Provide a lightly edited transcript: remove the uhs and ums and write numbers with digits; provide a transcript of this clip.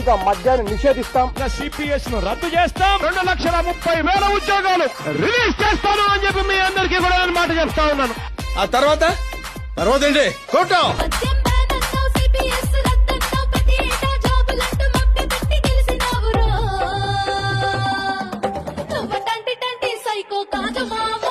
ఇంకా మద్యాన్ని నిషేధిస్తాం. సిపిఎస్ ను రద్దు చేస్తాం. 2,30,000 ఉద్యోగాలు రిలీజ్ చేస్తాను అని చెప్పి మీ అందరికీ కూడా నేను మాట చెప్తా ఉన్నాను. ఆ తర్వాత ఏంటి? కూటం సైకో కాదు మావా.